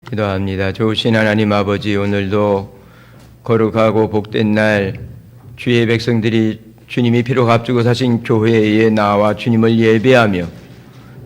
기도합니다. 좋으신 하나님 아버지, 오늘도 거룩하고 복된 날 주의 백성들이 주님이 피로 값주고 사신 교회에 나와 주님을 예배하며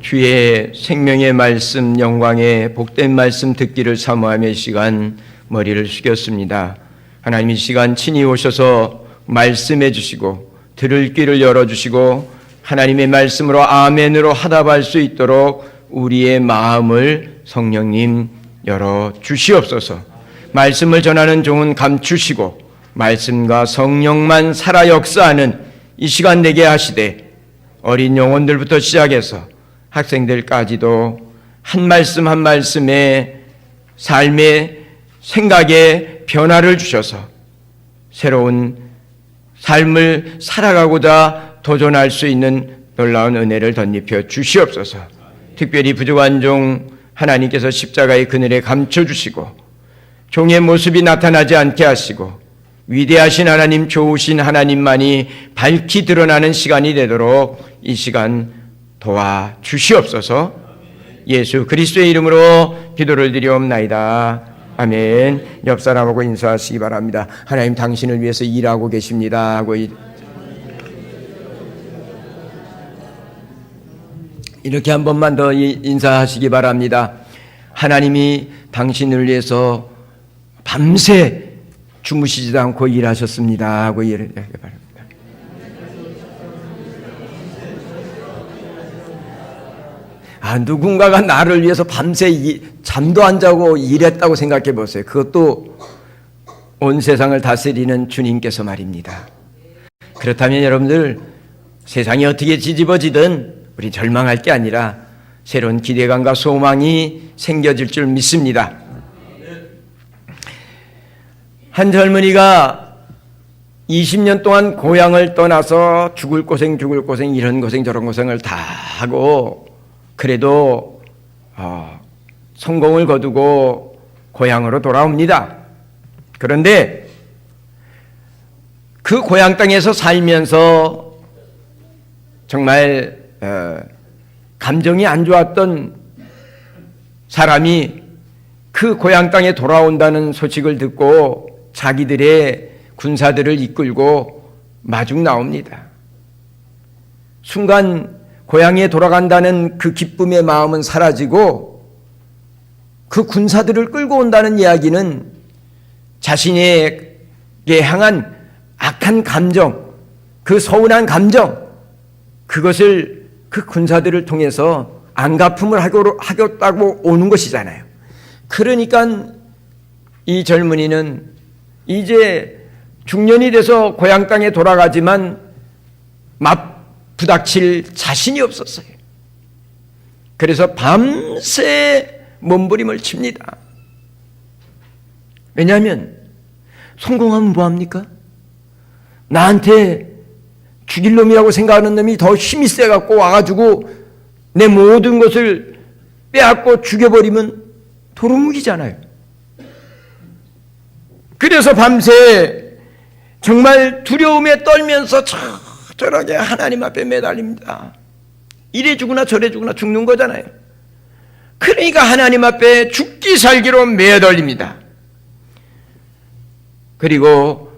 주의 생명의 말씀, 영광의 복된 말씀 듣기를 사모하며 이 시간 머리를 숙였습니다. 하나님, 이 시간 친히 오셔서 말씀해 주시고 들을 귀를 열어주시고 하나님의 말씀으로 아멘으로 화답할 수 있도록 우리의 마음을 성령님 열어 주시옵소서. 말씀을 전하는 종은 감추시고 말씀과 성령만 살아 역사하는 이 시간 되게 하시되, 어린 영혼들부터 시작해서 학생들까지도 한 말씀 한 말씀에 삶의 생각에 변화를 주셔서 새로운 삶을 살아가고자 도전할 수 있는 놀라운 은혜를 덧입혀 주시옵소서. 특별히 부족한 종 하나님께서 십자가의 그늘에 감춰주시고 종의 모습이 나타나지 않게 하시고 위대하신 하나님, 좋으신 하나님만이 밝히 드러나는 시간이 되도록 이 시간 도와주시옵소서. 예수 그리스도의 이름으로 기도를 드리옵나이다. 아멘. 옆 사람하고 인사하시기 바랍니다. 하나님, 당신을 위해서 일하고 계십니다 하고 이렇게 한 번만 더 인사하시기 바랍니다. 하나님이 당신을 위해서 밤새 주무시지도 않고 일하셨습니다 하고 이야기 바랍니다. 누군가가 나를 위해서 밤새 잠도 안 자고 일했다고 생각해 보세요. 그것도 온 세상을 다스리는 주님께서 말입니다. 그렇다면 여러분들, 세상이 어떻게 뒤집어지든 우리 절망할 게 아니라 새로운 기대감과 소망이 생겨질 줄 믿습니다. 한 젊은이가 20년 동안 고향을 떠나서 죽을 고생 이런 고생 저런 고생을 다 하고 그래도 성공을 거두고 고향으로 돌아옵니다. 그런데 그 고향 땅에서 살면서 정말 감정이 안 좋았던 사람이 그 고향 땅에 돌아온다는 소식을 듣고 자기들의 군사들을 이끌고 마중 나옵니다. 순간 고향에 돌아간다는 그 기쁨의 마음은 사라지고 그 군사들을 끌고 온다는 이야기는 자신에게 향한 악한 감정, 그 서운한 감정, 그것을 그 군사들을 통해서 안갚음을 하겠다고 오는 것이잖아요. 그러니까 이 젊은이는 이제 중년이 돼서 고향 땅에 돌아가지만 맞부닥칠 자신이 없었어요. 그래서 밤새 몸부림을 칩니다. 왜냐하면 성공하면 뭐합니까? 나한테 죽일 놈이라고 생각하는 놈이 더 힘이 세갖고 와가지고 내 모든 것을 빼앗고 죽여버리면 도루묵이잖아요. 그래서 밤새 정말 두려움에 떨면서 저렇게 하나님 앞에 매달립니다. 이래 죽으나 저래 죽으나 죽는 거잖아요. 그러니까 하나님 앞에 죽기 살기로 매달립니다. 그리고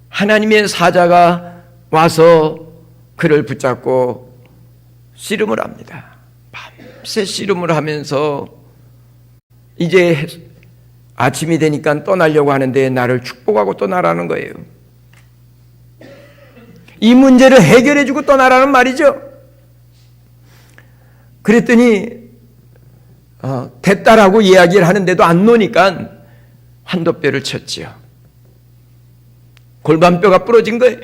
하나님의 사자가 와서 그를 붙잡고 씨름을 합니다. 밤새 씨름을 하면서 이제 아침이 되니까 떠나려고 하는데 나를 축복하고 떠나라는 거예요. 이 문제를 해결해주고 떠나라는 말이죠. 그랬더니 됐다라고 이야기를 하는데도 안 노니까 환도뼈를 쳤지요. 골반뼈가 부러진 거예요.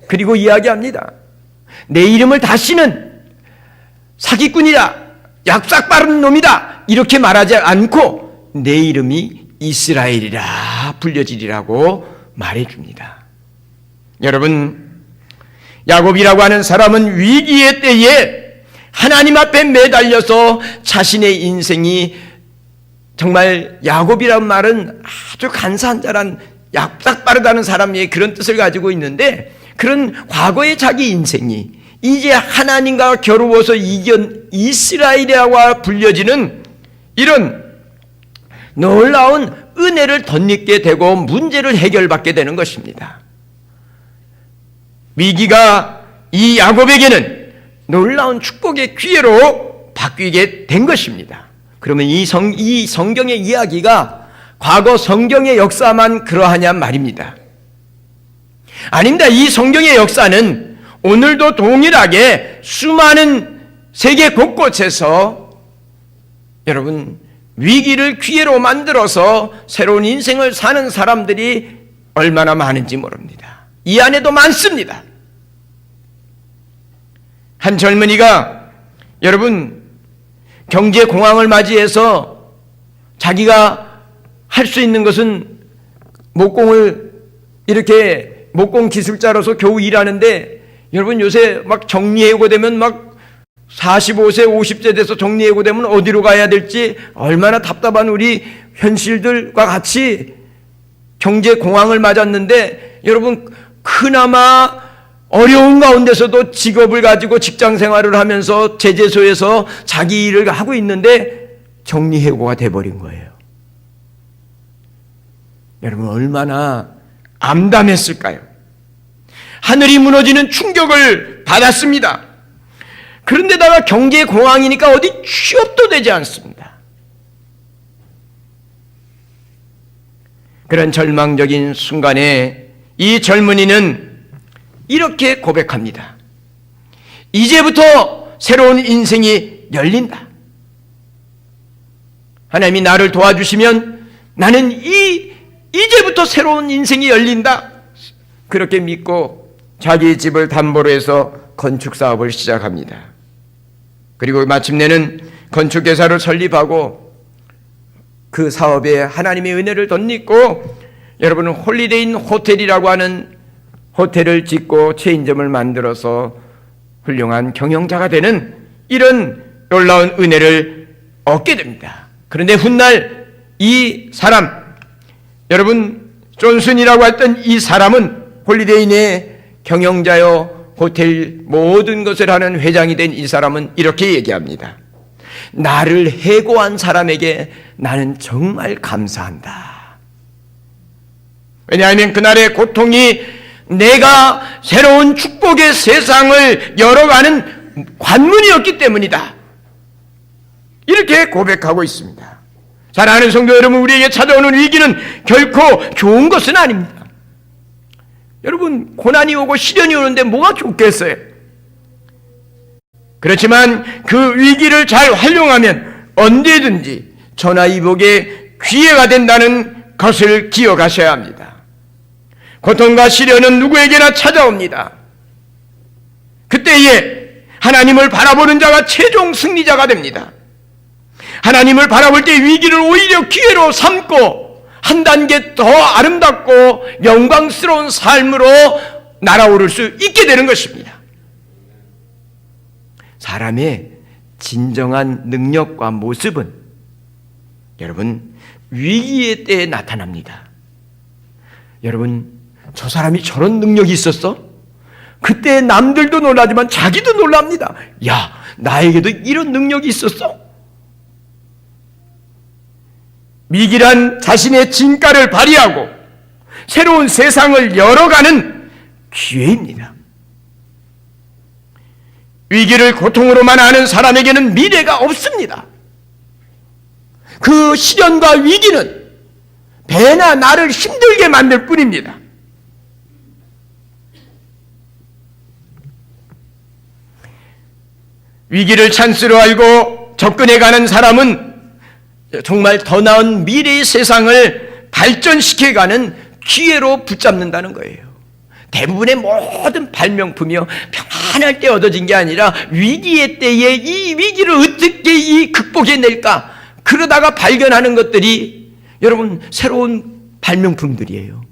그리고 이야기합니다. 내 이름을 다시는 사기꾼이다, 약삭 빠른 놈이다 이렇게 말하지 않고 내 이름이 이스라엘이라 불려지리라고 말해줍니다. 여러분, 야곱이라고 하는 사람은 위기의 때에 하나님 앞에 매달려서 자신의 인생이 정말, 야곱이란 말은 아주 간사한 자란, 약삭 빠르다는 사람의 그런 뜻을 가지고 있는데, 그런 과거의 자기 인생이 이제 하나님과 겨루어서 이긴 이스라엘이라고 불려지는 이런 놀라운 은혜를 덧입게 되고 문제를 해결받게 되는 것입니다. 위기가 이 야곱에게는 놀라운 축복의 기회로 바뀌게 된 것입니다. 그러면 이 성경의 이야기가 과거 성경의 역사만 그러하냐 말입니다. 아닙니다. 이 성경의 역사는 오늘도 동일하게 수많은 세계 곳곳에서 여러분 위기를 기회로 만들어서 새로운 인생을 사는 사람들이 얼마나 많은지 모릅니다. 이 안에도 많습니다. 한 젊은이가 여러분 경제 공황을 맞이해서 자기가 할 수 있는 것은 목공을 이렇게 목공 기술자로서 겨우 일하는데 여러분 요새 막 정리해고되면 막 45세 50세 돼서 정리해고되면 어디로 가야 될지 얼마나 답답한 우리 현실들과 같이 경제 공황을 맞았는데 여러분 그나마 어려운 가운데서도 직업을 가지고 직장 생활을 하면서 제재소에서 자기 일을 하고 있는데 정리해고가 돼버린 거예요. 여러분 얼마나 암담했을까요? 하늘이 무너지는 충격을 받았습니다. 그런데다가 경제 공황이니까 어디 취업도 되지 않습니다. 그런 절망적인 순간에 이 젊은이는 이렇게 고백합니다. 이제부터 새로운 인생이 열린다. 하나님이 나를 도와주시면 나는 이제부터 새로운 인생이 열린다. 그렇게 믿고 자기 집을 담보로 해서 건축 사업을 시작합니다. 그리고 마침내는 건축회사를 설립하고 그 사업에 하나님의 은혜를 덧입고 여러분은 홀리데이 인 호텔이라고 하는 호텔을 짓고 체인점을 만들어서 훌륭한 경영자가 되는 이런 놀라운 은혜를 얻게 됩니다. 그런데 훗날 이 사람 여러분 존슨이라고 했던 이 사람은 홀리데이인의 경영자요 호텔 모든 것을 하는 회장이 된 이 사람은 이렇게 얘기합니다. 나를 해고한 사람에게 나는 정말 감사한다. 왜냐하면 그날의 고통이 내가 새로운 축복의 세상을 열어가는 관문이었기 때문이다. 이렇게 고백하고 있습니다. 사랑하는 성도 여러분, 우리에게 찾아오는 위기는 결코 좋은 것은 아닙니다. 여러분 고난이 오고 시련이 오는데 뭐가 좋겠어요? 그렇지만 그 위기를 잘 활용하면 언제든지 전화위복의 기회가 된다는 것을 기억하셔야 합니다. 고통과 시련은 누구에게나 찾아옵니다. 그때에 하나님을 바라보는 자가 최종 승리자가 됩니다. 하나님을 바라볼 때 위기를 오히려 기회로 삼고 한 단계 더 아름답고 영광스러운 삶으로 날아오를 수 있게 되는 것입니다. 사람의 진정한 능력과 모습은 여러분 위기의 때에 나타납니다. 여러분 저 사람이 저런 능력이 있었어? 그때 남들도 놀라지만 자기도 놀랍니다. 야, 나에게도 이런 능력이 있었어? 미길한 자신의 진가를 발휘하고 새로운 세상을 열어가는 기회입니다. 위기를 고통으로만 아는 사람에게는 미래가 없습니다. 그 시련과 위기는 배나 나를 힘들게 만들 뿐입니다. 위기를 찬스로 알고 접근해가는 사람은 정말 더 나은 미래의 세상을 발전시켜가는 기회로 붙잡는다는 거예요. 대부분의 모든 발명품이요 평안할 때 얻어진 게 아니라 위기의 때에 이 위기를 어떻게 극복해낼까 그러다가 발견하는 것들이 여러분 새로운 발명품들이에요.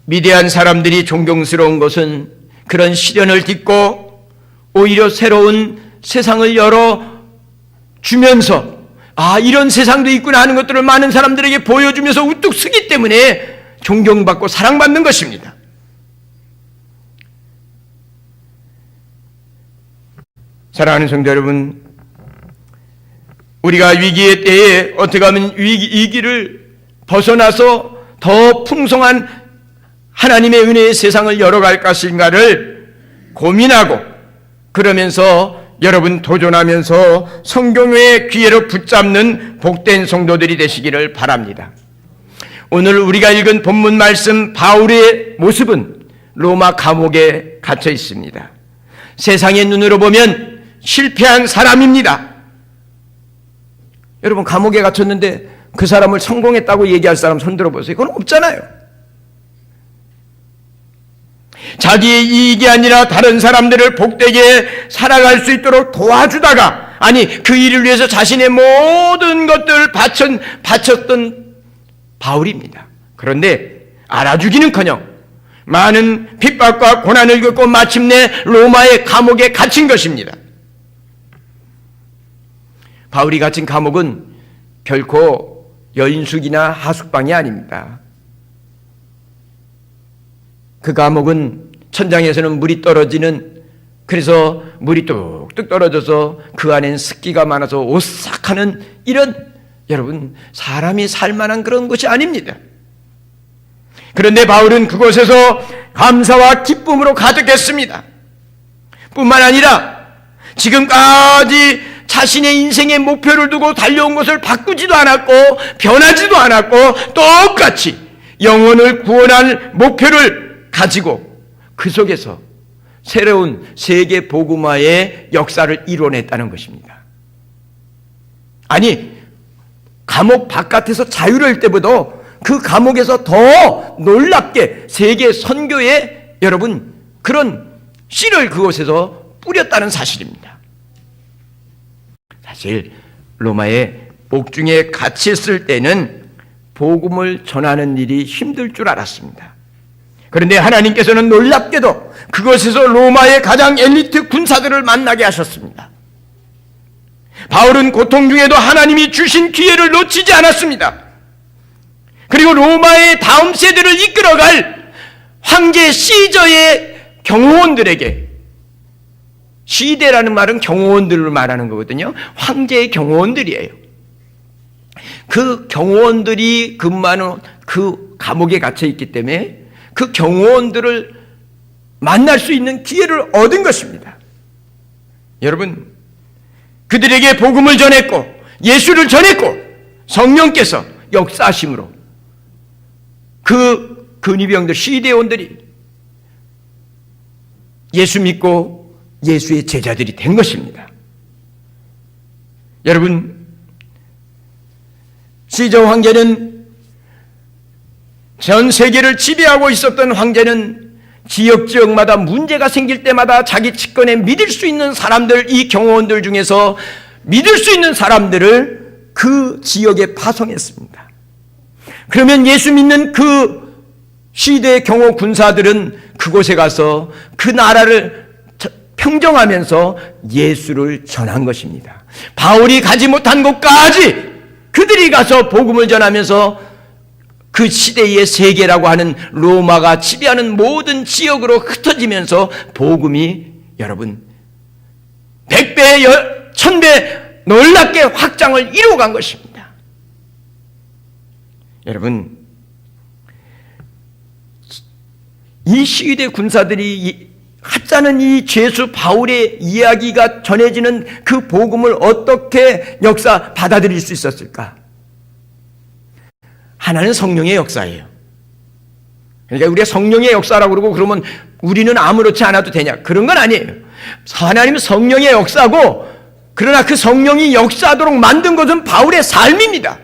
위대한 사람들이 존경스러운 것은 그런 시련을 딛고 오히려 새로운 세상을 열어주면서 이런 세상도 있구나 하는 것들을 많은 사람들에게 보여주면서 우뚝 서기 때문에 존경받고 사랑받는 것입니다. 사랑하는 성도 여러분, 우리가 위기의 때에 어떻게 하면 위기를 벗어나서 더 풍성한 하나님의 은혜의 세상을 열어갈 것인가를 고민하고, 그러면서 여러분 도전하면서 성경의 기회로 붙잡는 복된 성도들이 되시기를 바랍니다. 오늘 우리가 읽은 본문 말씀, 바울의 모습은 로마 감옥에 갇혀 있습니다. 세상의 눈으로 보면 실패한 사람입니다. 여러분, 감옥에 갇혔는데 그 사람을 성공했다고 얘기할 사람 손 들어보세요. 그건 없잖아요. 자기의 이익이 아니라 다른 사람들을 복되게 살아갈 수 있도록 도와주다가, 그 일을 위해서 자신의 모든 것들을 바쳤던 바울입니다. 그런데 알아주기는커녕 많은 핍박과 고난을 겪고 마침내 로마의 감옥에 갇힌 것입니다. 바울이 갇힌 감옥은 결코 여인숙이나 하숙방이 아닙니다. 그 감옥은 천장에서는 물이 떨어지는, 그래서 물이 뚝뚝 떨어져서 그 안엔 습기가 많아서 오싹하는 이런, 여러분, 사람이 살만한 그런 곳이 아닙니다. 그런데 바울은 그곳에서 감사와 기쁨으로 가득했습니다. 뿐만 아니라 지금까지 자신의 인생의 목표를 두고 달려온 것을 바꾸지도 않았고 변하지도 않았고 똑같이 영혼을 구원할 목표를 가지고 그 속에서 새로운 세계 복음화의 역사를 이뤄냈다는 것입니다. 감옥 바깥에서 자유로울 때보다 그 감옥에서 더 놀랍게 세계 선교에 여러분 그런 씨를 그곳에서 뿌렸다는 사실입니다. 사실 로마의 옥중에 갇혔을 때는 복음을 전하는 일이 힘들 줄 알았습니다. 그런데 하나님께서는 놀랍게도 그곳에서 로마의 가장 엘리트 군사들을 만나게 하셨습니다. 바울은 고통 중에도 하나님이 주신 기회를 놓치지 않았습니다. 그리고 로마의 다음 세대를 이끌어갈 황제 시저의 경호원들에게, 시대라는 말은 경호원들을 말하는 거거든요. 황제의 경호원들이에요. 그 경호원들이 근무하는 그 감옥에 갇혀 있기 때문에 그 경호원들을 만날 수 있는 기회를 얻은 것입니다. 여러분, 그들에게 복음을 전했고 예수를 전했고 성령께서 역사하심으로 그 근위병들, 시대원들이 예수 믿고 예수의 제자들이 된 것입니다. 여러분, 시저 황제는, 전 세계를 지배하고 있었던 황제는 지역마다 문제가 생길 때마다 자기 측근에 믿을 수 있는 사람들, 이 경호원들 중에서 믿을 수 있는 사람들을 그 지역에 파송했습니다. 그러면 예수 믿는 그 시대의 경호 군사들은 그곳에 가서 그 나라를 평정하면서 예수를 전한 것입니다. 바울이 가지 못한 곳까지 그들이 가서 복음을 전하면서 그 시대의 세계라고 하는 로마가 지배하는 모든 지역으로 흩어지면서 복음이 여러분 100배, 1000배 놀랍게 확장을 이루어간 것입니다. 여러분, 이 시대 군사들이 하찮은 이 죄수 바울의 이야기가 전해지는 그 복음을 어떻게 받아들일 수 있었을까? 하나는 성령의 역사예요. 그러니까 우리가 성령의 역사라고 그러고 그러면 우리는 아무렇지 않아도 되냐? 그런 건 아니에요. 하나님은 성령의 역사고, 그러나 그 성령이 역사하도록 만든 것은 바울의 삶입니다.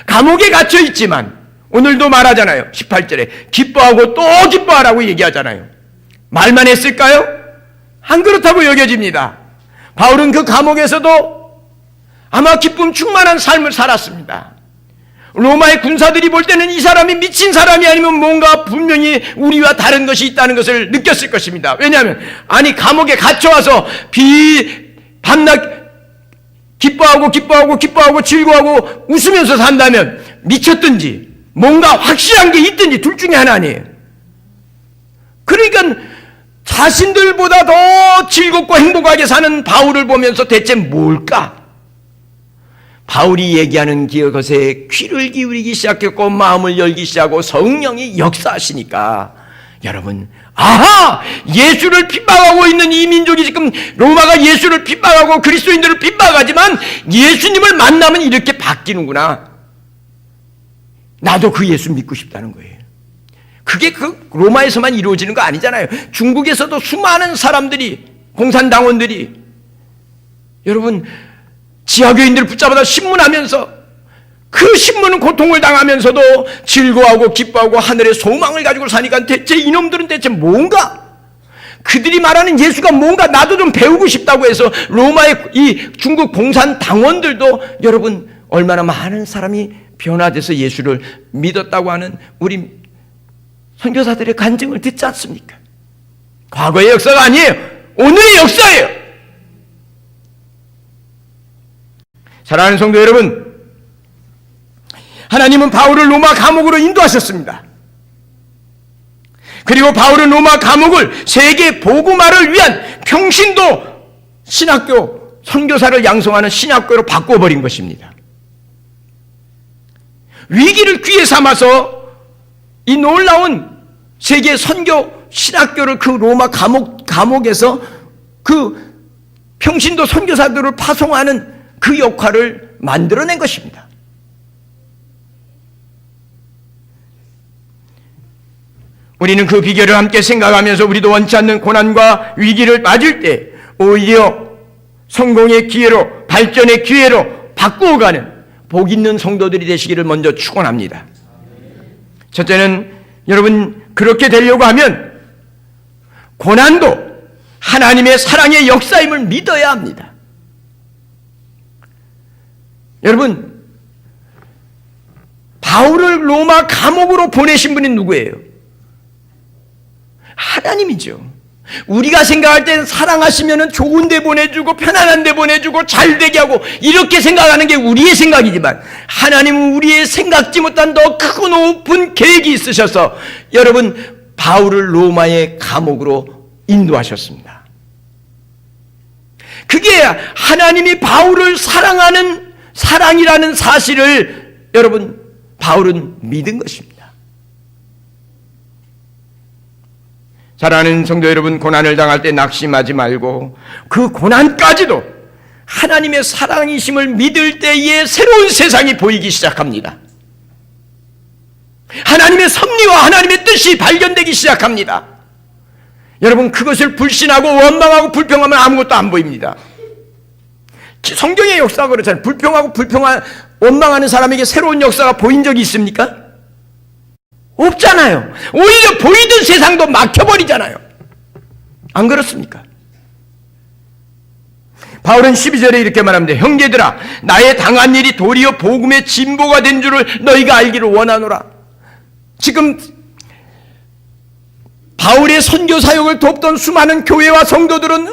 감옥에 갇혀 있지만 오늘도 말하잖아요. 18절에 기뻐하고 또 기뻐하라고 얘기하잖아요. 말만 했을까요? 안 그렇다고 여겨집니다. 바울은 그 감옥에서도 아마 기쁨 충만한 삶을 살았습니다. 로마의 군사들이 볼 때는 이 사람이 미친 사람이 아니면 뭔가 분명히 우리와 다른 것이 있다는 것을 느꼈을 것입니다. 왜냐하면 감옥에 갇혀와서 밤낮 기뻐하고 즐거워하고 웃으면서 산다면 미쳤든지 뭔가 확실한 게 있든지 둘 중에 하나 아니에요. 그러니까 자신들보다 더 즐겁고 행복하게 사는 바울을 보면서 대체 뭘까? 바울이 얘기하는 것에 귀를 기울이기 시작했고 마음을 열기 시작하고 성령이 역사하시니까 여러분, 아하! 예수를 핍박하고 있는 이 민족이 지금 로마가 예수를 핍박하고 그리스도인들을 핍박하지만 예수님을 만나면 이렇게 바뀌는구나. 나도 그 예수 믿고 싶다는 거예요. 그게 그 로마에서만 이루어지는 거 아니잖아요. 중국에서도 수많은 사람들이, 공산당원들이 여러분 지하교인들을 붙잡아다 신문하면서 그 신문은 고통을 당하면서도 즐거워하고 기뻐하고 하늘의 소망을 가지고 사니까 대체 이놈들은 대체 뭔가? 그들이 말하는 예수가 뭔가 나도 좀 배우고 싶다고 해서 로마의 이 중국 공산당원들도 여러분 얼마나 많은 사람이 변화돼서 예수를 믿었다고 하는 우리 선교사들의 간증을 듣지 않습니까? 과거의 역사가 아니에요. 오늘의 역사예요. 사랑하는 성도 여러분, 하나님은 바울을 로마 감옥으로 인도하셨습니다. 그리고 바울은 로마 감옥을 세계 복음화를 위한 평신도 신학교, 선교사를 양성하는 신학교로 바꿔버린 것입니다. 위기를 기회 삼아서 이 놀라운 세계 선교 신학교를 그 로마 감옥에서 그 평신도 선교사들을 파송하는 그 역할을 만들어낸 것입니다. 우리는 그 비결을 함께 생각하면서 우리도 원치 않는 고난과 위기를 맞을 때 오히려 성공의 기회로, 발전의 기회로 바꾸어가는 복 있는 성도들이 되시기를 먼저 축원합니다. 첫째는 여러분 그렇게 되려고 하면 고난도 하나님의 사랑의 역사임을 믿어야 합니다. 여러분, 바울을 로마 감옥으로 보내신 분이 누구예요? 하나님이죠. 우리가 생각할 때는 사랑하시면 좋은 데 보내주고 편안한 데 보내주고 잘 되게 하고 이렇게 생각하는 게 우리의 생각이지만 하나님은 우리의 생각지 못한 더 크고 높은 계획이 있으셔서 여러분 바울을 로마의 감옥으로 인도하셨습니다. 그게 하나님이 바울을 사랑하는 사랑이라는 사실을 여러분 바울은 믿은 것입니다. 사랑하는 성도 여러분, 고난을 당할 때 낙심하지 말고 그 고난까지도 하나님의 사랑이심을 믿을 때에 새로운 세상이 보이기 시작합니다. 하나님의 섭리와 하나님의 뜻이 발견되기 시작합니다. 여러분 그것을 불신하고 원망하고 불평하면 아무것도 안 보입니다. 성경의 역사가 그렇잖아요. 불평하고 원망하는 사람에게 새로운 역사가 보인 적이 있습니까? 없잖아요. 오히려 보이던 세상도 막혀버리잖아요. 안 그렇습니까? 바울은 12절에 이렇게 말합니다. 형제들아, 나의 당한 일이 도리어 복음의 진보가 된 줄을 너희가 알기를 원하노라. 지금 바울의 선교 사역을 돕던 수많은 교회와 성도들은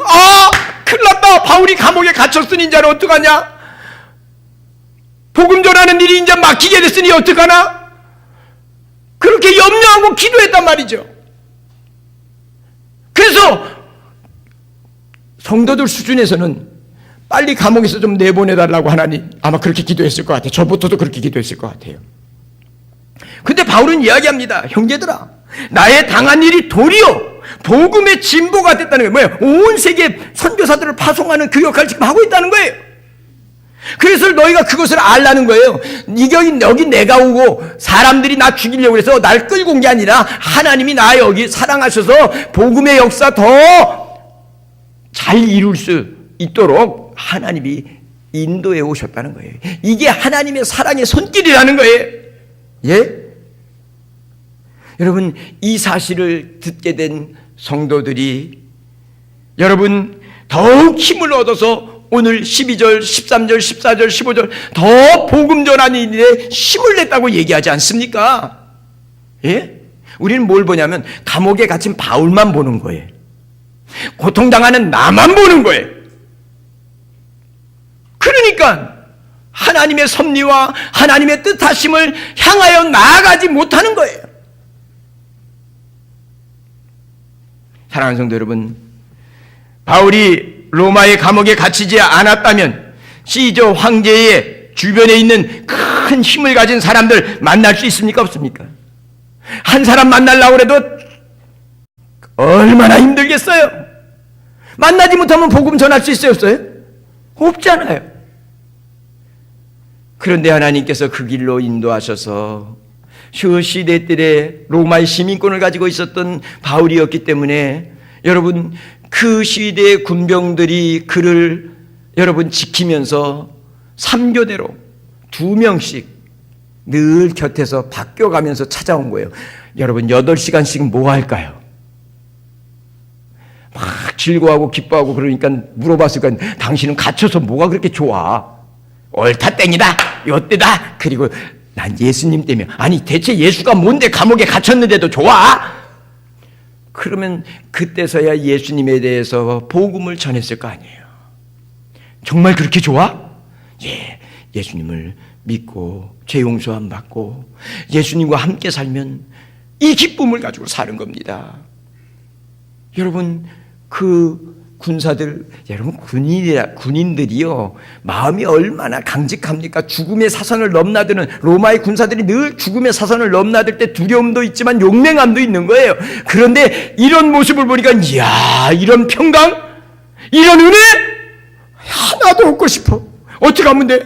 큰일 났다. 바울이 감옥에 갇혔으니 이제는 어떡하냐? 복음 전하는 일이 이제 막히게 됐으니 어떡하나? 그렇게 염려하고 기도했단 말이죠. 그래서 성도들 수준에서는 빨리 감옥에서 좀 내보내달라고 하나님 아마 그렇게 기도했을 것 같아요. 저부터도 그렇게 기도했을 것 같아요. 근데 바울은 이야기합니다. 형제들아, 나의 당한 일이 도리어 복음의 진보가 됐다는 거예요. 뭐예요? 온 세계 선교사들을 파송하는 그 역할을 지금 하고 있다는 거예요. 그래서 너희가 그것을 알라는 거예요. 여기 내가 오고 사람들이 나 죽이려고 해서 날 끌고 온 게 아니라 하나님이 나 여기 사랑하셔서 복음의 역사 더 잘 이룰 수 있도록 하나님이 인도해 오셨다는 거예요. 이게 하나님의 사랑의 손길이라는 거예요. 예? 여러분 이 사실을 듣게 된 성도들이 여러분 더욱 힘을 얻어서 오늘 12절, 13절, 14절, 15절 더 복음 전하는 일에 힘을 냈다고 얘기하지 않습니까? 예? 우리는 뭘 보냐면 감옥에 갇힌 바울만 보는 거예요. 고통당하는 나만 보는 거예요. 그러니까 하나님의 섭리와 하나님의 뜻하심을 향하여 나아가지 못하는 거예요. 사랑하는 성도 여러분, 바울이 로마의 감옥에 갇히지 않았다면 시저 황제의 주변에 있는 큰 힘을 가진 사람들 만날 수 있습니까? 없습니까? 한 사람 만나려고 해도 얼마나 힘들겠어요? 만나지 못하면 복음 전할 수 있어요? 없어요? 없잖아요. 그런데 하나님께서 그 길로 인도하셔서 그 시대 때 로마의 시민권을 가지고 있었던 바울이었기 때문에 여러분, 그 시대의 군병들이 그를 여러분 지키면서 3교대로 2명씩 늘 곁에서 바뀌어가면서 찾아온 거예요. 여러분, 8시간씩 뭐 할까요? 막 즐거워하고 기뻐하고 그러니까 물어봤을까, 당신은 갇혀서 뭐가 그렇게 좋아? 옳다 땡이다 요때다. 그리고 난 예수님 때문에. 아니 대체 예수가 뭔데 감옥에 갇혔는데도 좋아? 그러면 그때서야 예수님에 대해서 복음을 전했을 거 아니에요. 정말 그렇게 좋아? 예, 예수님을 믿고 죄 용서함 받고 예수님과 함께 살면 이 기쁨을 가지고 사는 겁니다. 여러분, 그 군사들, 여러분 군인들이요 마음이 얼마나 강직합니까? 죽음의 사선을 넘나드는, 로마의 군사들이 늘 죽음의 사선을 넘나들 때 두려움도 있지만 용맹함도 있는 거예요. 그런데 이런 모습을 보니까 이야, 이런 평강, 이런 은혜 하나도 얻고 싶어. 어떻게 하면 돼?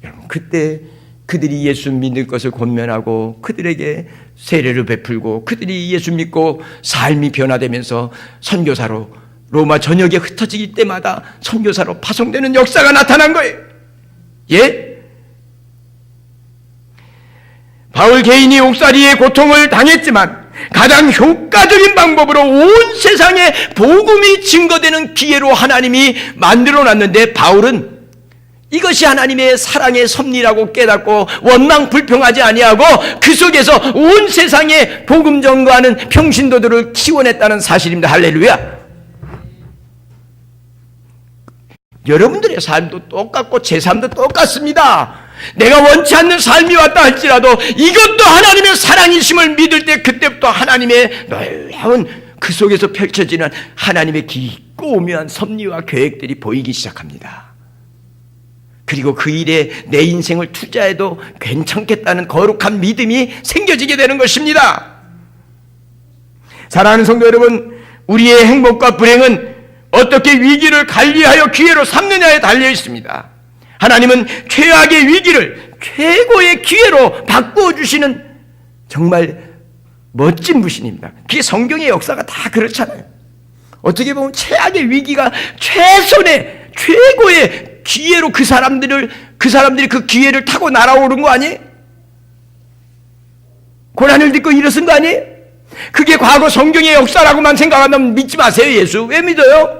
여러분, 그때 그들이 예수 믿는 것을 권면하고 그들에게 세례를 베풀고 그들이 예수 믿고 삶이 변화되면서 선교사로 로마 전역에 흩어질 때마다 선교사로 파송되는 역사가 나타난 거예요. 예? 바울 개인이 옥살이의 고통을 당했지만 가장 효과적인 방법으로 온 세상에 복음이 증거되는 기회로 하나님이 만들어놨는데, 바울은 이것이 하나님의 사랑의 섭리라고 깨닫고 원망 불평하지 아니하고 그 속에서 온 세상에 복음 전거하는 평신도들을 키워냈다는 사실입니다. 할렐루야. 여러분들의 삶도 똑같고 제 삶도 똑같습니다. 내가 원치 않는 삶이 왔다 할지라도 이것도 하나님의 사랑이심을 믿을 때 그때부터 하나님의 놀라운 그 속에서 펼쳐지는 하나님의 깊고 오묘한 섭리와 계획들이 보이기 시작합니다. 그리고 그 일에 내 인생을 투자해도 괜찮겠다는 거룩한 믿음이 생겨지게 되는 것입니다. 사랑하는 성도 여러분, 우리의 행복과 불행은 어떻게 위기를 관리하여 기회로 삼느냐에 달려 있습니다. 하나님은 최악의 위기를 최고의 기회로 바꾸어 주시는 정말 멋진 분이십니다. 그게 성경의 역사가 다 그렇잖아요. 어떻게 보면 최악의 위기가 최선의 최고의 기회로 그 사람들이 그 기회를 타고 날아오른 거 아니에요? 고난을 딛고 일어선 거 아니에요? 그게 과거 성경의 역사라고만 생각한다면 믿지 마세요. 예수 왜 믿어요?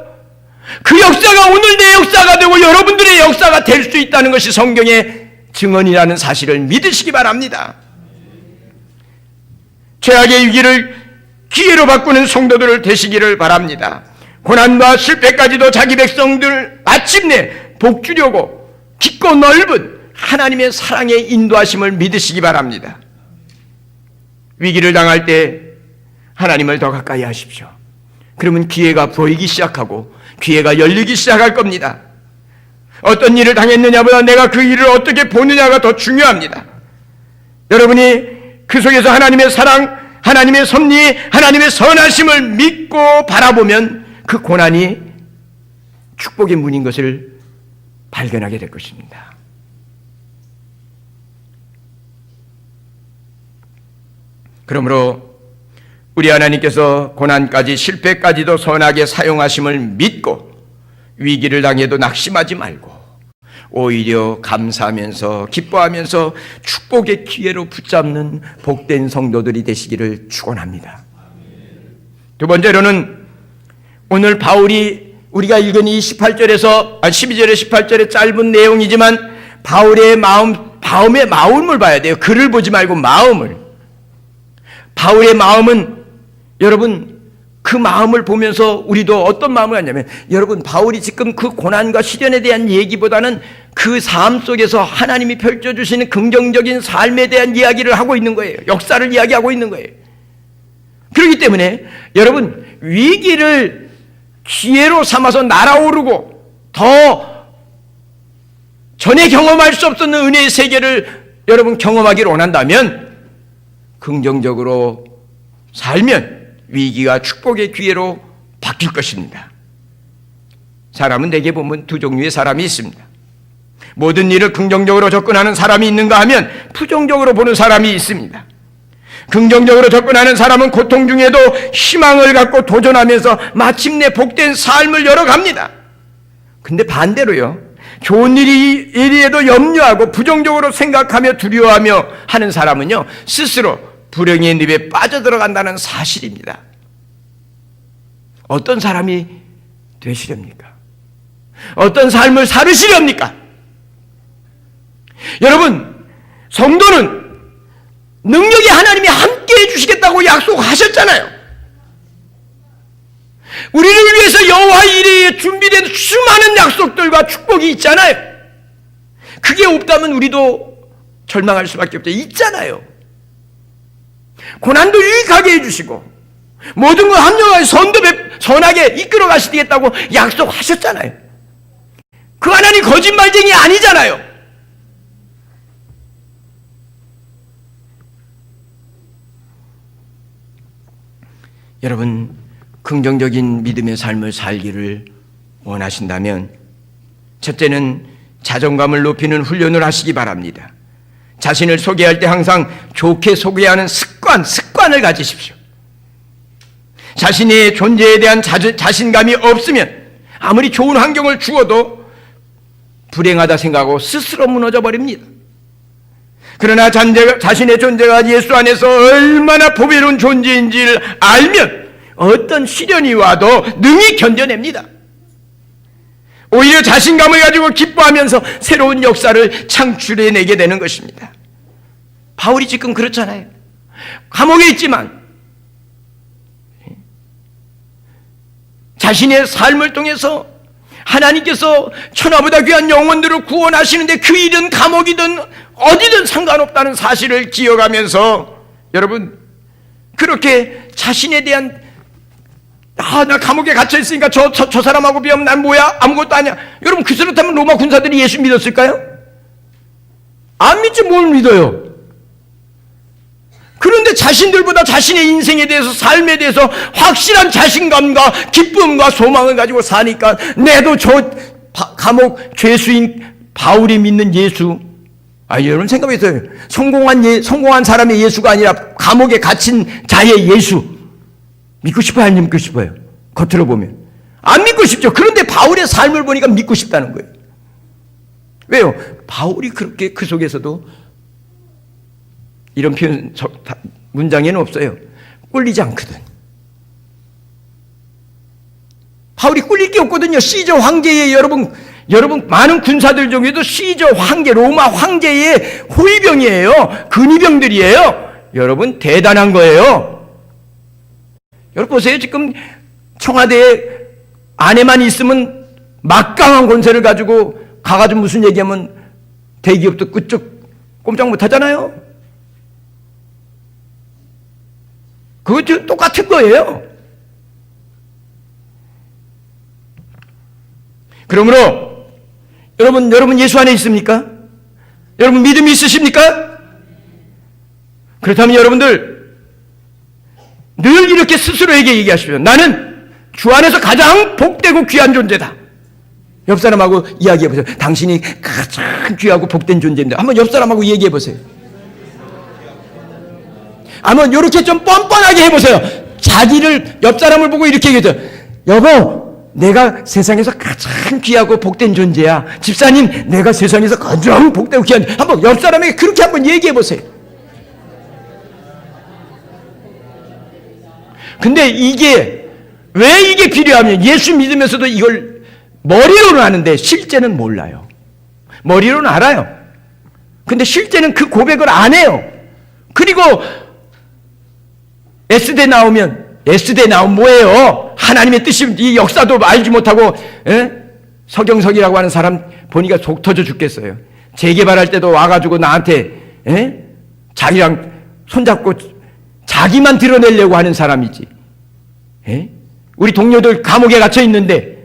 그 역사가 오늘 내 역사가 되고 여러분들의 역사가 될 수 있다는 것이 성경의 증언이라는 사실을 믿으시기 바랍니다. 최악의 위기를 기회로 바꾸는 성도들을 되시기를 바랍니다. 고난과 실패까지도 자기 백성들 마침내 복주려고 깊고 넓은 하나님의 사랑의 인도하심을 믿으시기 바랍니다. 위기를 당할 때 하나님을 더 가까이 하십시오. 그러면 기회가 보이기 시작하고 기회가 열리기 시작할 겁니다. 어떤 일을 당했느냐보다 내가 그 일을 어떻게 보느냐가 더 중요합니다. 여러분이 그 속에서 하나님의 사랑, 하나님의 섭리, 하나님의 선하심을 믿고 바라보면 그 고난이 축복의 문인 것을 발견하게 될 것입니다. 그러므로 우리 하나님께서 고난까지 실패까지도 선하게 사용하심을 믿고 위기를 당해도 낙심하지 말고 오히려 감사하면서 기뻐하면서 축복의 기회로 붙잡는 복된 성도들이 되시기를 축원합니다. 두 번째로는 오늘 바울이 우리가 읽은 이 12절에 18절의 짧은 내용이지만 바울의 마음을 봐야 돼요. 글을 보지 말고 마음을. 바울의 마음은 여러분 그 마음을 보면서 우리도 어떤 마음을 갖냐면, 여러분, 바울이 지금 그 고난과 시련에 대한 얘기보다는 그 삶 속에서 하나님이 펼쳐주시는 긍정적인 삶에 대한 이야기를 하고 있는 거예요. 역사를 이야기하고 있는 거예요. 그렇기 때문에 여러분, 위기를 기회로 삼아서 날아오르고 더 전에 경험할 수 없었던 은혜의 세계를 여러분 경험하기를 원한다면, 긍정적으로 살면 위기가 축복의 기회로 바뀔 것입니다. 사람은 대개 보면 두 종류의 사람이 있습니다. 모든 일을 긍정적으로 접근하는 사람이 있는가 하면 부정적으로 보는 사람이 있습니다. 긍정적으로 접근하는 사람은 고통 중에도 희망을 갖고 도전하면서 마침내 복된 삶을 열어갑니다. 근데 반대로요, 좋은 일이에도 염려하고 부정적으로 생각하며 두려워하며 하는 사람은요, 스스로 불행의 늪에 빠져들어간다는 사실입니다. 어떤 사람이 되시렵니까? 어떤 삶을 살으시렵니까? 여러분, 성도는 능력이 하나님이 함께 해주시겠다고 약속하셨잖아요. 우리를 위해서 여호와 이레에 준비된 수많은 약속들과 축복이 있잖아요. 그게 없다면 우리도 절망할 수밖에 없죠. 있잖아요. 고난도 유익하게 해주시고 모든 걸 합력하여 선하게 이끌어 가시겠다고 약속하셨잖아요. 그 하나님 거짓말쟁이 아니잖아요. 여러분, 긍정적인 믿음의 삶을 살기를 원하신다면 첫째는 자존감을 높이는 훈련을 하시기 바랍니다. 자신을 소개할 때 항상 좋게 소개하는 습관을 가지십시오. 자신의 존재에 대한 자신감이 없으면 아무리 좋은 환경을 주어도 불행하다 생각하고 스스로 무너져 버립니다. 그러나 자신의 존재가 예수 안에서 얼마나 보배로운 존재인지를 알면 어떤 시련이 와도 능히 견뎌냅니다. 오히려 자신감을 가지고 기뻐하면서 새로운 역사를 창출해내게 되는 것입니다. 바울이 지금 그렇잖아요. 감옥에 있지만 자신의 삶을 통해서 하나님께서 천하보다 귀한 영혼들을 구원하시는데 그 일은 감옥이든 어디든 상관없다는 사실을 기억하면서 여러분, 그렇게 자신에 대한 나 감옥에 갇혀있으니까 저 사람하고 비하면 난 뭐야? 아무것도 아니야. 여러분, 그렇다면 로마 군사들이 예수 믿었을까요? 안 믿지 뭘 믿어요? 그런데 자신들보다 자신의 인생에 대해서, 삶에 대해서 확실한 자신감과 기쁨과 소망을 가지고 사니까 내도 저 감옥 죄수인 바울이 믿는 예수, 여러분 생각해보세요. 성공한 사람의 예수가 아니라 감옥에 갇힌 자의 예수 믿고 싶어요? 안 믿고 싶어요? 겉으로 보면 안 믿고 싶죠. 그런데 바울의 삶을 보니까 믿고 싶다는 거예요. 왜요? 바울이 그렇게 그 속에서도 이런 표현 문장에는 없어요. 꿀리지 않거든. 바울이 꿀릴 게 없거든요. 시저 황제의 여러분 많은 군사들 중에도 시저 황제, 로마 황제의 호위병이에요. 근위병들이에요. 여러분 대단한 거예요. 여러분 보세요. 지금 청와대 안에만 있으면 막강한 권세를 가지고 가가지고 무슨 얘기하면 대기업도 그쪽 꼼짝 못 하잖아요. 그것도 똑같은 거예요. 그러므로 여러분 예수 안에 있습니까? 여러분 믿음이 있으십니까? 그렇다면 여러분들 늘 이렇게 스스로에게 얘기하십시오. 나는 주 안에서 가장 복되고 귀한 존재다. 옆 사람하고 이야기해보세요. 당신이 가장 귀하고 복된 존재입니다. 한번 옆 사람하고 얘기해보세요. 한번 이렇게 좀 뻔뻔하게 해보세요. 자기를, 옆 사람을 보고 이렇게 얘기해요. 여보, 내가 세상에서 가장 귀하고 복된 존재야. 집사님, 내가 세상에서 가장 복되고 귀한 존재. 한번 옆 사람에게 그렇게 한번 얘기해보세요. 근데 왜 이게 필요하면 예수 믿으면서도 이걸 머리로는 아는데 실제는 몰라요. 머리로는 알아요. 근데 실제는 그 고백을 안 해요. 그리고 S대 나오면 에스더에 나온 뭐예요? 하나님의 뜻이 이 역사도 알지 못하고 서경석이라고 하는 사람 보니까 속 터져 죽겠어요. 재개발할 때도 와가지고 나한테 자기랑 손잡고 자기만 드러내려고 하는 사람이지. 우리 동료들 감옥에 갇혀 있는데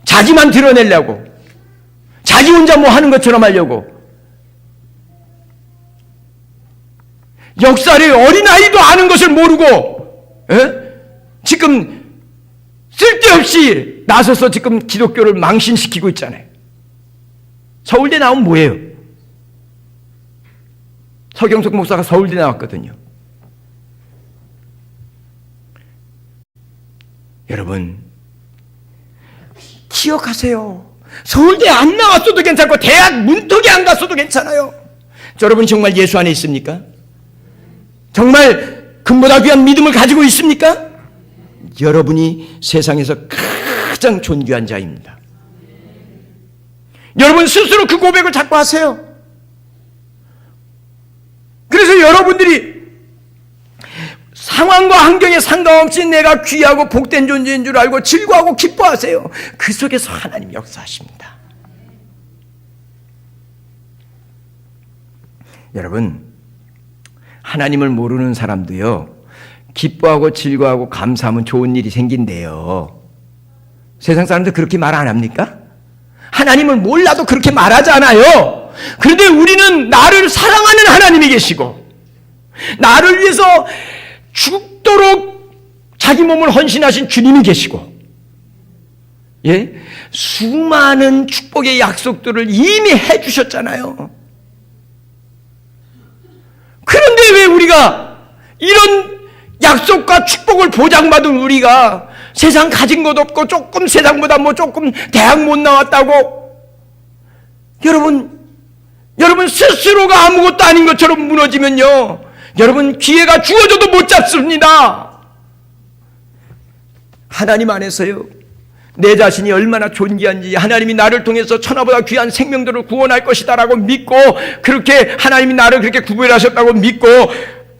자기만 드러내려고, 자기 혼자 뭐 하는 것처럼 하려고. 역사를 어린아이도 아는 것을 모르고 지금 쓸데없이 나서서 지금 기독교를 망신시키고 있잖아요. 서울대 나오면 뭐예요? 서경석 목사가 서울대 나왔거든요. 여러분, 기억하세요. 서울대 안 나왔어도 괜찮고 대학 문턱에 안 갔어도 괜찮아요. 여러분 정말 예수 안에 있습니까? 정말 금보다 귀한 믿음을 가지고 있습니까? 여러분이 세상에서 가장 존귀한 자입니다. 여러분 스스로 그 고백을 자꾸 하세요. 그래서 여러분들이 상황과 환경에 상관없이 내가 귀하고 복된 존재인 줄 알고 즐거워하고 기뻐하세요. 그 속에서 하나님 역사하십니다. 여러분, 하나님을 모르는 사람도요, 기뻐하고 즐거워하고 감사하면 좋은 일이 생긴대요. 세상 사람들 그렇게 말 안 합니까? 하나님을 몰라도 그렇게 말하잖아요. 그런데 우리는 나를 사랑하는 하나님이 계시고 나를 위해서 죽도록 자기 몸을 헌신하신 주님이 계시고, 수많은 축복의 약속들을 이미 해주셨잖아요. 그런데 왜 우리가 이런 약속과 축복을 보장받은 우리가 세상 가진 것 없고 조금 세상보다 뭐 조금 대학 못 나왔다고 여러분 스스로가 아무것도 아닌 것처럼 무너지면요, 여러분 기회가 주어져도 못 잡습니다. 하나님 안에서요, 내 자신이 얼마나 존귀한지, 하나님이 나를 통해서 천하보다 귀한 생명들을 구원할 것이다 라고 믿고, 그렇게 하나님이 나를 그렇게 구별하셨다고 믿고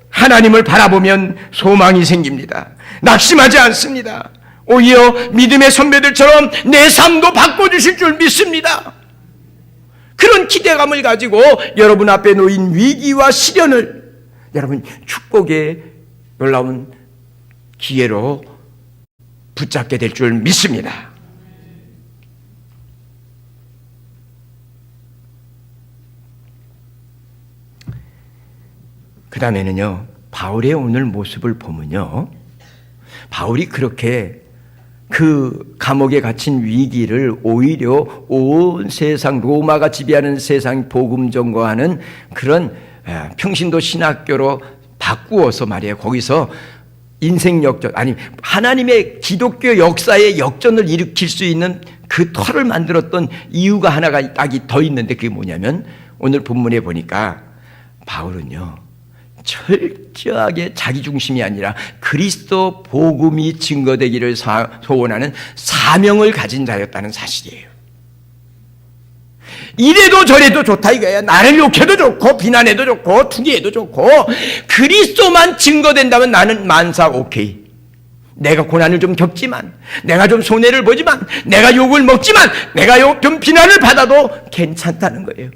하나님을 바라보면 소망이 생깁니다. 낙심하지 않습니다. 오히려 믿음의 선배들처럼 내 삶도 바꿔주실 줄 믿습니다. 그런 기대감을 가지고 여러분 앞에 놓인 위기와 시련을 여러분 축복의 놀라운 기회로 붙잡게 될 줄 믿습니다. 그 다음에는요, 바울의 오늘 모습을 보면요, 바울이 그렇게 그 감옥에 갇힌 위기를 오히려 온 세상, 로마가 지배하는 세상 복음 전거하는 그런 평신도 신학교로 바꾸어서 말이에요. 거기서 인생 역전, 아니 하나님의 기독교 역사의 역전을 일으킬 수 있는 그 터를 만들었던 이유가 하나가 딱 더 있는데, 그게 뭐냐면 오늘 본문에 보니까 바울은요, 철저하게 자기 중심이 아니라 그리스도 복음이 증거되기를 소원하는 사명을 가진 자였다는 사실이에요. 이래도 저래도 좋다 이거예요. 나를 욕해도 좋고 비난해도 좋고 투기해도 좋고 그리스도만 증거된다면 나는 만사 오케이. 내가 고난을 좀 겪지만, 내가 좀 손해를 보지만, 내가 욕을 먹지만, 내가 좀 비난을 받아도 괜찮다는 거예요.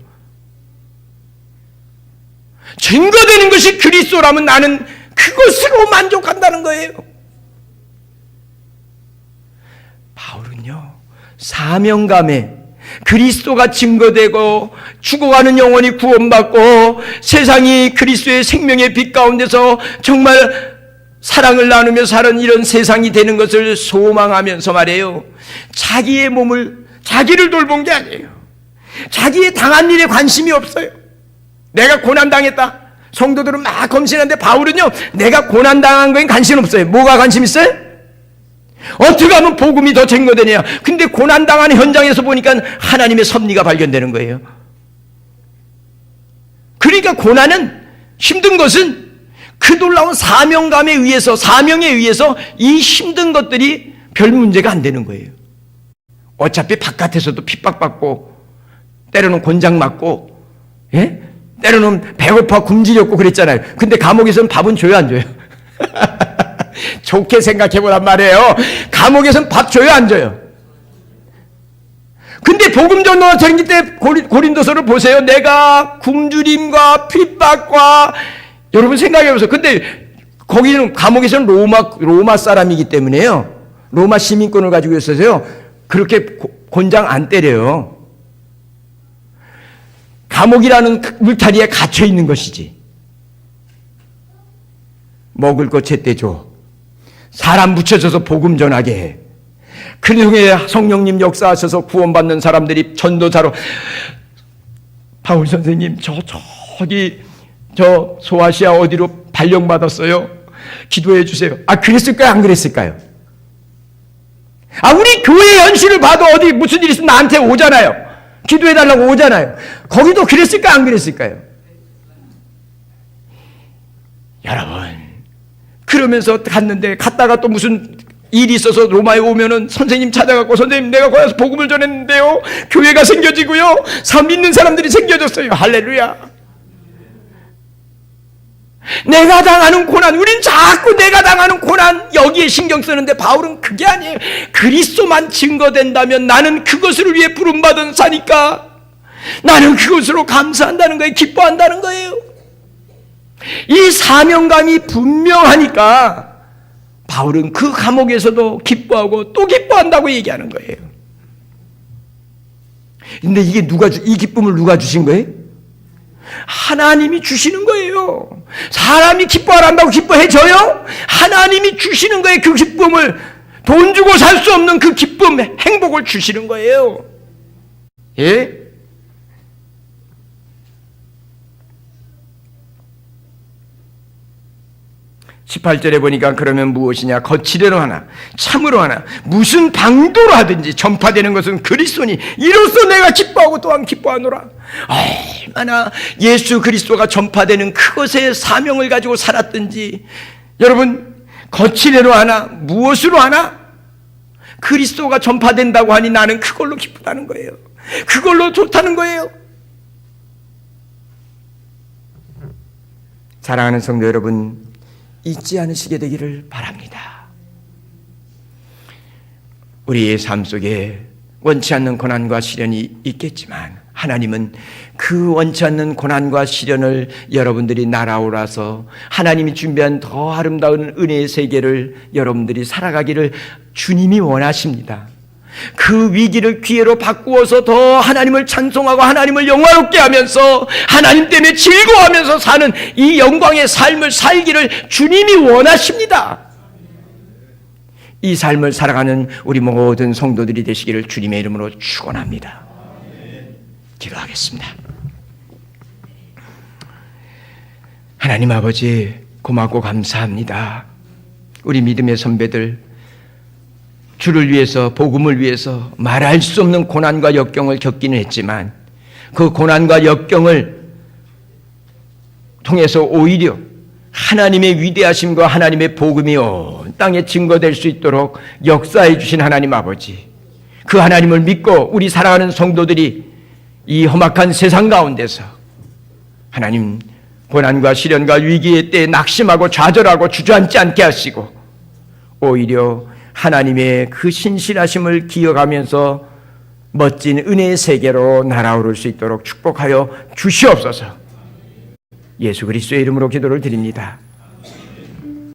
증거되는 것이 그리스도라면 나는 그것으로 만족한다는 거예요. 바울은요, 사명감에 그리스도가 증거되고 죽어가는 영혼이 구원받고 세상이 그리스도의 생명의 빛 가운데서 정말 사랑을 나누며 사는 이런 세상이 되는 것을 소망하면서 말이에요, 자기의 몸을, 자기를 돌본 게 아니에요. 자기의 당한 일에 관심이 없어요. 내가 고난당했다. 성도들은 막 검신하는데 바울은요, 내가 고난당한 거엔 관심 없어요. 뭐가 관심 있어요? 어떻게 하면 복음이 더 증거되냐. 근데 고난당한 현장에서 보니까 하나님의 섭리가 발견되는 거예요. 그러니까 고난은, 힘든 것은 그 놀라운 사명감에 의해서, 사명에 의해서 이 힘든 것들이 별 문제가 안 되는 거예요. 어차피 바깥에서도 핍박받고 때로는 곤장 맞고, 때로는 배고파 굶주렸고 그랬잖아요. 근데 감옥에서는 밥은 줘요, 안 줘요? 좋게 생각해 보란 말이에요. 감옥에서는 밥 줘요, 안 줘요? 근데 복음 전도가 전기 때 고린도서를 보세요. 내가 굶주림과 핍박과 여러분 생각해 보세요. 근데 거기는 감옥에서는 로마 사람이기 때문에요. 로마 시민권을 가지고 있어서요. 그렇게 곤장 안 때려요. 감옥이라는 울타리에 갇혀 있는 것이지. 먹을 것 제때 줘. 사람 붙여줘서 복음 전하게 해. 그 중에 성령님 역사하셔서 구원받는 사람들이 전도자로 바울 선생님 저기 소아시아 어디로 발령받았어요. 기도해 주세요. 그랬을까요? 안 그랬을까요? 우리 교회 연실을 봐도 어디 무슨 일 있으면 나한테 오잖아요. 기도해 달라고 오잖아요. 거기도 그랬을까요? 안 그랬을까요? 여러분, 그러면서 갔다가 또 무슨 일이 있어서 로마에 오면은 선생님 찾아갖고 선생님 내가 거기서 복음을 전했는데요. 교회가 생겨지고요. 믿는 사람들이 생겨졌어요. 할렐루야. 내가 당하는 고난, 우린 자꾸 내가 당하는 고난 여기에 신경 쓰는데 바울은 그게 아니에요. 그리스도만 증거된다면 나는 그것을 위해 부름받은 자니까 나는 그것으로 감사한다는 거예요. 기뻐한다는 거예요. 이 사명감이 분명하니까 바울은 그 감옥에서도 기뻐하고 또 기뻐한다고 얘기하는 거예요. 근데 이 기쁨을 누가 주신 거예요? 하나님이 주시는 거예요. 사람이 기뻐한다고 기뻐해줘요? 하나님이 주시는 거예요. 그 기쁨을 돈 주고 살 수 없는 그 기쁨, 행복을 주시는 거예요. 예? 18절에 보니까 그러면 무엇이냐? 거칠애로 하나 참으로 하나 무슨 방도로 하든지 전파되는 것은 그리스도니 이로써 내가 기뻐하고 또한 기뻐하노라. 얼마나 예수 그리스도가 전파되는 그것의 사명을 가지고 살았든지. 여러분, 거칠애로 하나 무엇으로 하나 그리스도가 전파된다고 하니 나는 그걸로 기쁘다는 거예요. 그걸로 좋다는 거예요. 사랑하는 성도 여러분, 잊지 않으시게 되기를 바랍니다. 우리의 삶 속에 원치 않는 고난과 시련이 있겠지만 하나님은 그 원치 않는 고난과 시련을 여러분들이 날아오라서 하나님이 준비한 더 아름다운 은혜의 세계를 여러분들이 살아가기를 주님이 원하십니다. 그 위기를 기회로 바꾸어서 더 하나님을 찬송하고 하나님을 영화롭게 하면서 하나님 때문에 즐거워하면서 사는 이 영광의 삶을 살기를 주님이 원하십니다. 이 삶을 살아가는 우리 모든 성도들이 되시기를 주님의 이름으로 축원합니다. 기도하겠습니다. 하나님 아버지, 고맙고 감사합니다. 우리 믿음의 선배들 주를 위해서, 복음을 위해서 말할 수 없는 고난과 역경을 겪기는 했지만 그 고난과 역경을 통해서 오히려 하나님의 위대하심과 하나님의 복음이 온 땅에 증거될 수 있도록 역사해 주신 하나님 아버지, 그 하나님을 믿고 우리 살아가는 성도들이 이 험악한 세상 가운데서 하나님 고난과 시련과 위기의 때에 낙심하고 좌절하고 주저앉지 않게 하시고 오히려 하나님의 그 신실하심을 기억하면서 멋진 은혜의 세계로 날아오를 수 있도록 축복하여 주시옵소서. 예수 그리스도의 이름으로 기도를 드립니다.